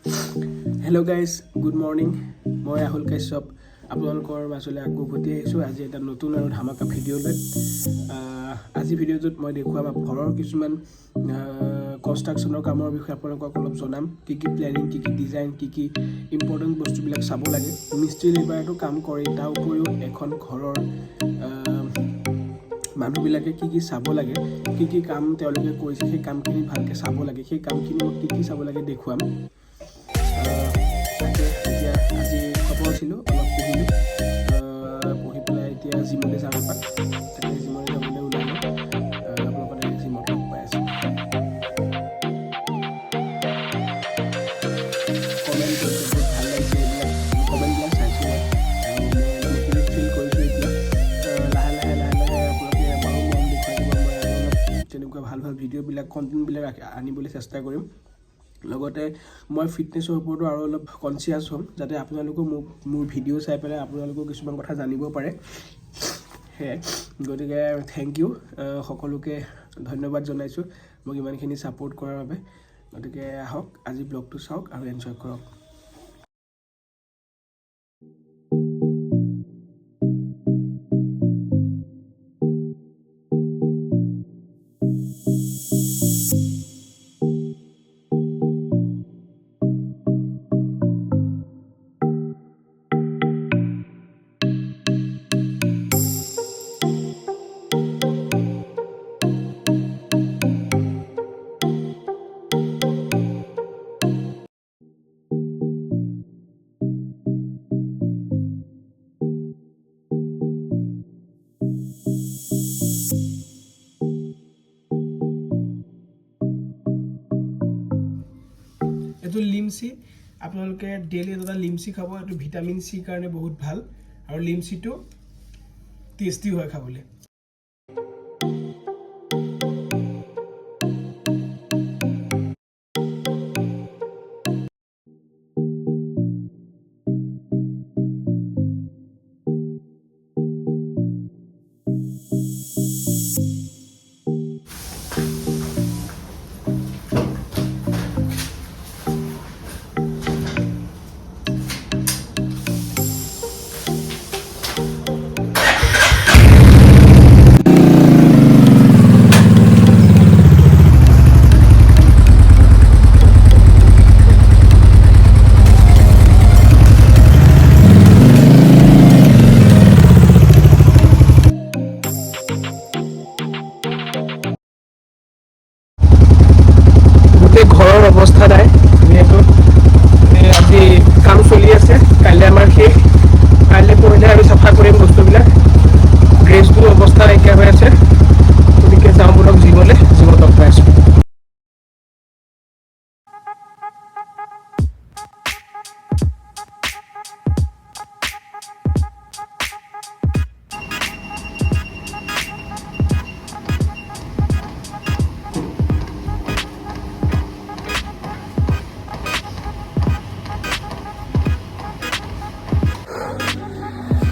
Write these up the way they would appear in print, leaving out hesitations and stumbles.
Hello guys, good morning. মই ৰাহুল কাশ্যপ আপোনালোকৰ মাজলৈ আকৌ উভতি আহিছোঁ আজি এটা নতুন আৰু ধামাকা ভিডিঅ' লৈ। আজি ভিডিঅ'টোত মই দেখুৱাম ঘৰৰ কিছুমান কনষ্ট্ৰাকশ্যনৰ কামৰ বিষয়ে আপোনালোকক অলপ জনাম। কি প্লেনিং, কি ডিজাইন, কি ইম্পৰ্টেণ্ট বস্তুবিলাক চাব লাগে। মিস্ত্ৰী লেবাৰটো কাম কৰে, তাৰ উপৰিও এখন ঘৰৰ মানুহবিলাকে কি চাব লাগে, কি কাম তেওঁলোকে কৰিছে, সেই কামখিনি ভালকৈ চাব লাগে। সেই কামখিনি মই কি চাব লাগে দেখুৱাম। এতিয়া আজি খবৰ আছিলোঁ, অলপ পঢ়িলোঁ, পঢ়ি পেলাই এতিয়া জিমলৈ যাম এপাক। তাকে জিমলৈ যাবলৈ ওলালোঁ। আপোনালোকৰ জিমত লগ পাই আছোঁ। কমেণ্ট কৰিছে, বহুত ভাল লাগিছে এইবিলাক কমেণ্টবিলাক চাইছোঁ মই, আৰু মই ফিল কৰিছোঁ এতিয়া। লাহে লাহে আপোনালোকে এবাৰো মন দেখুৱাই দিব। মই আৰু অলপ তেনেকুৱা ভাল ভিডিঅ'বিলাক কণ্টেণ্টবিলাক আনিবলৈ চেষ্টা কৰিম। লগতে মই ফিটনেছৰ ওপৰতো আৰু অলপ কনচিয়াছ হ'ম, যাতে আপোনালোকেও মোৰ ভিডিঅ' চাই পেলাই আপোনালোকেও কিছুমান কথা জানিব পাৰে। সেয়াই, গতিকে থেংক ইউ, সকলোকে ধন্যবাদ জনাইছোঁ মোক ইমানখিনি ছাপোৰ্ট কৰাৰ বাবে। গতিকে আহক আজি ব্লগটো চাওক আৰু এনজয় কৰক। এইটো লিমচি, আপোনালোকে ডেইলি এটা লিমচি খাব। এইটো ভিটামিন চিৰ কাৰণে বহুত ভাল, আৰু লিমচিটো টেষ্টি হয় খাবলৈ। ঘৰৰ অৱস্থা নাই, যিহেতু আজি কাম চলি আছে। কাইলৈ আমাৰ শেষ, কাইলৈ পৰহিলে আমি চাফা কৰিম বস্তুবিলাক। ড্ৰেছবোৰ অৱস্থা নাইকিয়া হৈ আছে, গতিকে যাওঁ বলক জিমলৈ, জিমত লগ পাই আছোঁ।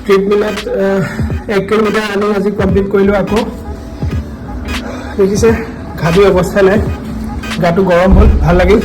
ট্ৰিটমেণ্টত 1 কিলোমিটাৰ আনি আজি কমপ্লিট কৰিলোঁ। আকৌ দেখিছে ঘাটিৰ অৱস্থা নাই, গাটো গৰম হ'ল, ভাল লাগিল।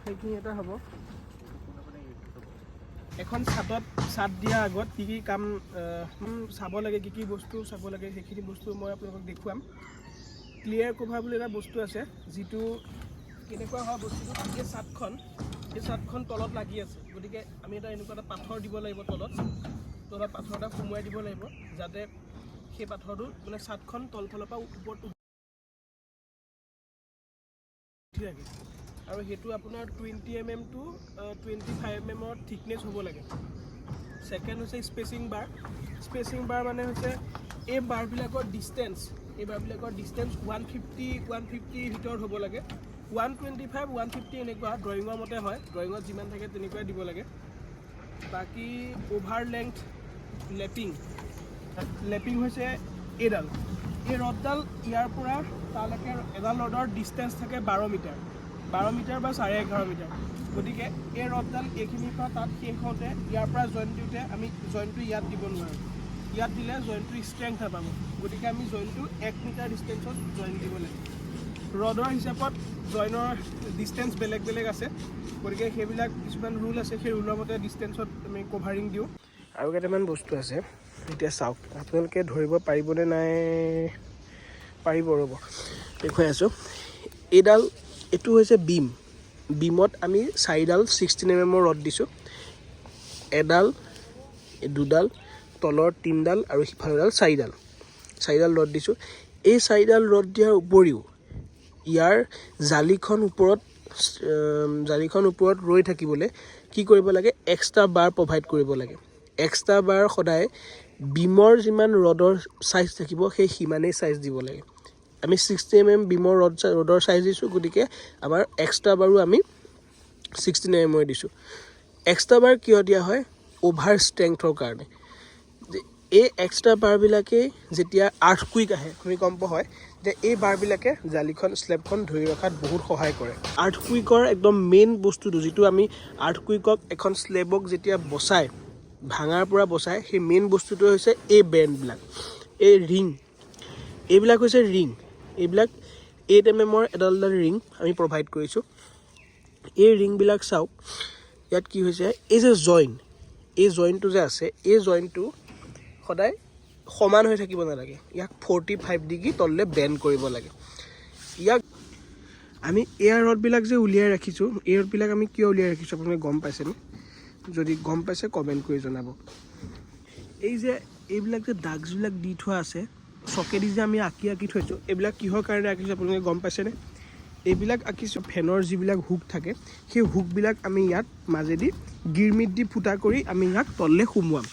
সেইখিনি এটা হ'ব। এখন ছাদ দিয়া আগত কি কাম চাব লাগে, কি বস্তু চাব লাগে, সেইখিনি বস্তু মই আপোনালোকক দেখুৱাম। ক্লিয়াৰ কভাৰ বুলি এটা বস্তু আছে, যিটো কেনেকুৱা হয় বস্তুটো এই চাটখন তলত লাগি আছে গতিকে আমি এনেকুৱা এটা পাথৰ দিব লাগিব তলত পাথৰ এটা সোমোৱাই দিব লাগিব যাতে সেই পাথৰটো মানে চাটখন তলফালৰ পৰা ওপৰত উঠি থাকে আৰু সেইটো আপোনাৰ 20 mm to 25 mm থিকনেছ হ'ব লাগে সেকেন্ড হৈছে স্পেচিং বাৰ মানে হৈছে এই বাৰবিলাকৰ ডিষ্টেঞ্চ 150 ভিতৰত হ'ব লাগে 125 150 এনেকুৱা ড্ৰয়িঙৰ মতে হয় ড্ৰয়িঙত যিমান থাকে তেনেকুৱাই দিব লাগে বাকি অভাৰ লেংথ লেপিং হৈছে এইডাল এই ৰডডাল ইয়াৰ পৰা তালৈকে এডাল ৰডৰ ডিষ্টেঞ্চ থাকে 12 মিটাৰ বা 11.5 মিটাৰ গতিকে এই ৰডডাল এইখিনিৰ পৰা তাত শেষ হওঁতে ইয়াৰ পৰা জইন দিওঁতে আমি জইনটো ইয়াত দিব নোৱাৰোঁ ইয়াত দিলে জইনটো ষ্ট্ৰেংথ নাপাব গতিকে আমি জইনটো 1 মিটাৰ ডিষ্টেঞ্চত জইন দিব লাগে ৰডৰ হিচাপত জইনৰ ডিষ্টেঞ্চ বেলেগ আছে গতিকে সেইবিলাক কিছুমান ৰুল আছে সেই ৰুলৰ মতে ডিষ্টেঞ্চত আমি কভাৰিং দিওঁ আৰু কেইটামান বস্তু আছে এতিয়া চাওক আপোনালোকে ধৰিব পাৰিবনে নাই পাৰিব ৰ'ব দেখুৱাই আছোঁ এইটো হৈছে বিমত আমি 4ডাল 16 mm ৰড দিছোঁ এডাল দুডাল তলৰ 3ডাল আৰু সিফালৰডাল 4ডাল ৰড দিছোঁ এই 4ডাল ৰড দিয়াৰ উপৰিও ইয়াৰ জালিখন ওপৰত ৰৈ থাকিবলৈ কি কৰিব লাগে এক্সট্ৰা বাৰ প্ৰভাইড কৰিব লাগে এক্সট্ৰা বাৰ সদায় বিমৰ যিমান ৰডৰ সাইজ থাকিব সেই সিমানেই সাইজ দিব লাগে আমি 60 mm বিমৰ ৰডৰ সাইজ দিছোঁ গতিকে আমাৰ এক্সট্ৰা বাৰো আমি 16 mm দিছোঁ এক্সট্ৰা বাৰ কিয় দিয়া হয় অভাৰ ষ্ট্ৰেংথৰ কাৰণে এই এক্সট্ৰা বাৰবিলাকে যেতিয়া আৰ্থকুইক আহে ভূমিকম্প হয় যে এই বাৰবিলাকে জালিখন স্লেবখন ধৰি ৰখাত বহুত সহায় কৰে আৰ্থকুইকৰ একদম মেইন বস্তুটো যিটো আমি আৰ্থকুইকক এখন স্লেবক যেতিয়া বচায় ভাঙাৰ পৰা বচায় সেই মেইন বস্তুটো হৈছে এই বেণ্ডবিলাক এই এইবিলাক হৈছে এইবিলাক 8 mm এডাল ৰিং আমি প্ৰভাইড কৰিছোঁ এই ৰিংবিলাক চাওক ইয়াত কি হৈছে এই যে জইনটো যে আছে এই জইনটো সদায় সমান হৈ থাকিব নালাগে ইয়াক 45 ডিগ্ৰী তললৈ বেণ্ড কৰিব লাগে ইয়াক আমি এয়াৰ ৰডবিলাক যে উলিয়াই ৰাখিছোঁ এই ৰডবিলাক আমি কিয় উলিয়াই ৰাখিছোঁ আপোনালোকে গম পাইছেনে যদি গম পাইছে কমেণ্ট কৰি জনাব এইবিলাক যে দাগছবিলাক দি থোৱা আছে চকেদি যে আমি আঁকি থৈছোঁ এইবিলাক কিহৰ কাৰণে আঁকিছোঁ আপোনালোকে গম পাইছেনে এইবিলাক আঁকিছোঁ ফেনৰ যিবিলাক হুক থাকে সেই হুকবিলাক আমি ইয়াত মাজেদি গিৰমিট দি ফুটা কৰি আমি ইয়াক তললৈ সুমুৱাম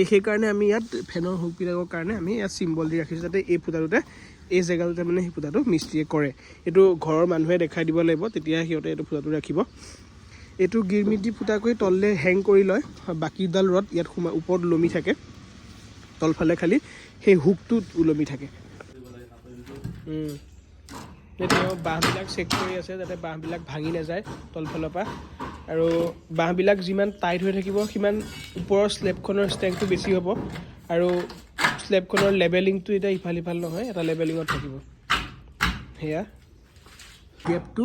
সেইকাৰণে আমি ইয়াত ফেনৰ হুকবিলাকৰ কাৰণে আমি ইয়াত চিম্বল দি ৰাখিছোঁ যাতে এই ফুটাটোতে এই জেগাটোতে মানে সেই ফুটাটো মিস্ত্ৰীয়ে কৰে এইটো ঘৰৰ মানুহে দেখাই দিব লাগিব তেতিয়া সিহঁতে এইটো ফুটাটো ৰাখিব এইটো গিৰমিট দি ফুটা কৰি তললৈ হেং কৰি লয় বাকীডাল ৰড ইয়াত ওপৰত ওলমি থাকে তলফালে খালি সেই হুকটোত ওলমি থাকে তেওঁ বাঁহবিলাক চেক কৰি আছে যাতে বাঁহবিলাক ভাঙি নাযায় তলফালৰ পৰা আৰু বাঁহবিলাক যিমান টাইট হৈ থাকিব সিমান ওপৰৰ স্লেবখনৰ ষ্ট্ৰেংথটো বেছি হ'ব আৰু স্লেবখনৰ লেবেলিংটো এতিয়া ইফাল নহয় এটা লেবেলিঙত থাকিব সেয়া গেপটো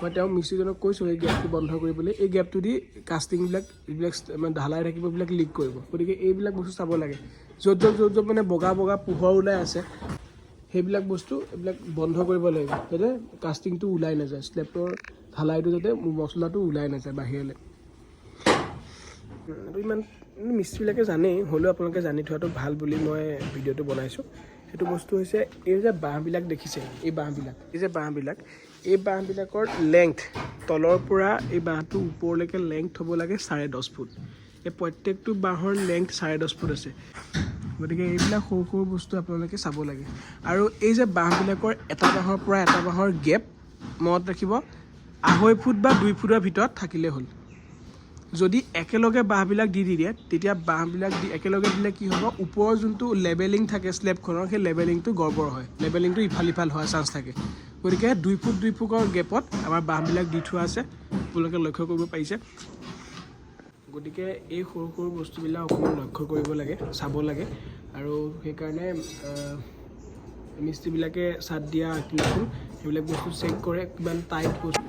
মই তেওঁ মিস্ত্ৰীজনক কৈছোঁ এই গেপটো বন্ধ কৰিবলৈ এই গেপটো দি কাষ্টিংবিলাক এইবিলাক মানে ঢালাই থাকিব এইবিলাক লিক কৰিব গতিকে এইবিলাক বস্তু চাব লাগে য'ত মানে বগা পোহৰ ওলাই আছে সেইবিলাক বস্তু এইবিলাক বন্ধ কৰিব লাগিব যাতে কাষ্টিংটো ওলাই নাযায় স্লেবটোৰ ঢালাইটো যাতে মছলাটো ওলাই নাযায় বাহিৰলৈ ইমান মিস্ত্ৰীবিলাকে জানেই হ'লেও আপোনালোকে জানি থোৱাটো ভাল বুলি মই ভিডিঅ'টো বনাইছোঁ সেইটো বস্তু হৈছে এই যে বাঁহবিলাক দেখিছে এই বাঁহবিলাকৰ লেংথ তলৰ পৰা এই বাঁহটো ওপৰলৈকে লেংথ হ'ব লাগে 10.5 ফুট এই প্ৰত্যেকটো বাঁহৰ লেংথ 10.5 ফুট আছে গতিকে এইবিলাক সৰু বস্তু আপোনালোকে চাব লাগে আৰু এই যে বাঁহবিলাকৰ এটা বাঁহৰ পৰা এটা বাঁহৰ গেপ মনত ৰাখিব 2.5 ফুট বা 2 ফুটৰ ভিতৰত থাকিলে হ'ল যদি একেলগে বাঁহবিলাক দি দিয়ে তেতিয়া বাঁহবিলাক একেলগে দিলে কি হ'ব ওপৰৰ যোনটো লেবেলিং থাকে স্লেবখনৰ সেই লেবেলিংটো গড়বড় হয় লেবেলিংটো ইফাল হোৱাৰ চান্স থাকে গতিকে 2 ফুটৰ গেপত আমাৰ বাঁহবিলাক দি থোৱা আছে আপোনালোকে লক্ষ্য কৰিব পাৰিছে গতিকে এই সৰু বস্তুবিলাক অকণমান লক্ষ্য কৰিব লাগে চাব লাগে আৰু সেইকাৰণে মিস্ত্ৰীবিলাকে চাট দিয়া আঁকিলাখন সেইবিলাক বস্তু চেক কৰে কিমান টাইট বস্তু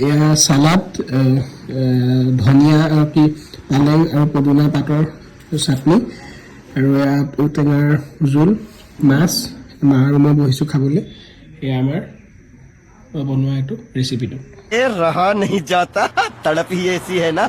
এয়া চালাড, ধনিয়া কি পালেং আৰু পদিনা পাতৰ চাটনি, আৰু এয়া ঔটেঙাৰ জোল, মাছ। মা আৰু মই বহিছোঁ খাবলৈ। এয়া আমাৰ বনোৱা এইটো ৰেচিপিটো। रहा नहीं जाता, तड़प ही ऐसी है ना।